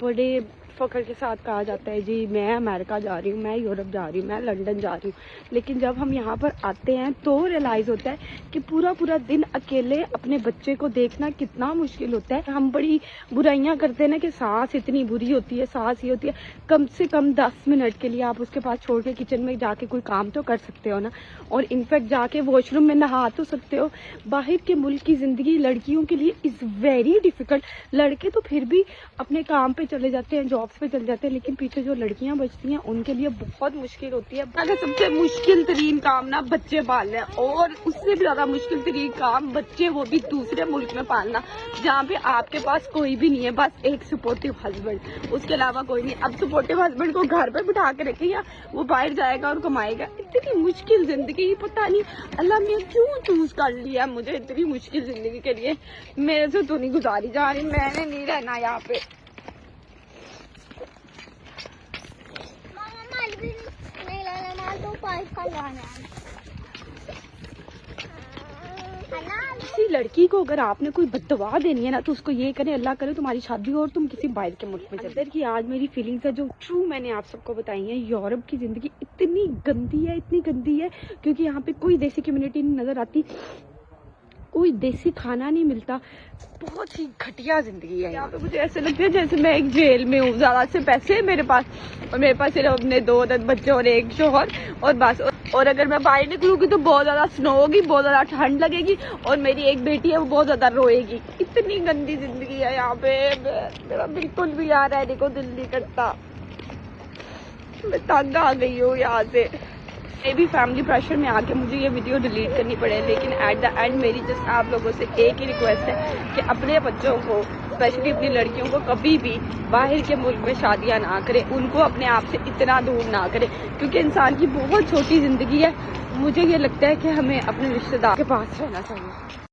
बड़े फ़ख्र के साथ कहा जाता है जी मैं अमेरिका जा रही हूँ, मैं यूरोप जा रही हूँ, मैं लंदन जा रही हूँ, लेकिन जब हम यहाँ पर आते हैं तो रियलाइज़ होता है कि पूरा पूरा दिन अकेले अपने बच्चे को देखना कितना मुश्किल होता है। हम बड़ी बुराइयाँ करते हैं ना कि सास इतनी बुरी होती है, सास ये होती है। कम से कम 10 मिनट के लिए आप उसके पास छोड़ के किचन में जाके कोई काम तो कर सकते हो ना, और इनफैक्ट जाके वॉशरूम में नहा तो सकते हो। बाहर के मुल्क की ज़िंदगी लड़कियों के लिए इज़ वेरी डिफ़िकल्ट। लड़के तो फिर भी अपने काम पे चले जाते हैं, जॉब्स पे चले जाते हैं, लेकिन पीछे जो लड़कियां बचती हैं उनके लिए बहुत मुश्किल होती है। अगर सबसे मुश्किल तरीन काम ना बच्चे पालना है, और उससे भी ज्यादा मुश्किल तरीन काम बच्चे वो भी दूसरे मुल्क में पालना, जहाँ पे आपके पास कोई भी नहीं है, बस एक सपोर्टिव हस्बैंड, उसके अलावा कोई नहीं। अब सपोर्टिव हस्बैंड को घर पे बिठा के रखे या वो बाहर जाएगा और कमाएगा। इतनी मुश्किल जिंदगी, पता नहीं अल्लाह ने क्यों चूज कर लिया मुझे इतनी मुश्किल जिंदगी के लिए। मेरे से तो नहीं गुजारी जा रही, मैंने नहीं रहना यहाँ पे। किसी लड़की को अगर आपने कोई बददुआ देनी है ना, तो उसको ये करें अल्लाह करे तुम्हारी शादी हो और तुम किसी बाहर के मुल्क में चले। कि आज मेरी फीलिंग्स है जो ट्रू मैंने आप सबको बताई है। यूरोप की जिंदगी इतनी गंदी है, इतनी गंदी है, क्योंकि यहाँ पे कोई देसी कम्युनिटी नहीं नजर आती, कोई देसी खाना नहीं मिलता, बहुत ही घटिया जिंदगी है यहाँ पे। मुझे ऐसे लगता है जैसे मैं एक जेल में हूँ। ज्यादा से पैसे मेरे पास, और मेरे पास सिर्फ अपने 2 बच्चे और एक शोहर, और बस। और अगर मैं बाहर निकलूंगी तो बहुत ज्यादा स्नो होगी, बहुत ज्यादा ठंड लगेगी, और मेरी एक बेटी है वो बहुत ज्यादा रोएगी। इतनी गंदी जिंदगी है यहाँ पे, मेरा बिल्कुल भी यहाँ रहने को दिल नहीं करता। मैं तंग आ गई हूँ यहाँ से। मे भी फैमिली प्रेशर में आके मुझे ये वीडियो डिलीट करनी पड़े, लेकिन एट द एंड मेरी जस्ट आप लोगों से एक ही रिक्वेस्ट है कि अपने बच्चों को, स्पेशली अपनी लड़कियों को, कभी भी बाहर के मुल्क में शादियां ना करें, उनको अपने आप से इतना दूर ना करें, क्योंकि इंसान की बहुत छोटी जिंदगी है। मुझे ये लगता है कि हमें अपने रिश्तेदार के पास रहना चाहिए।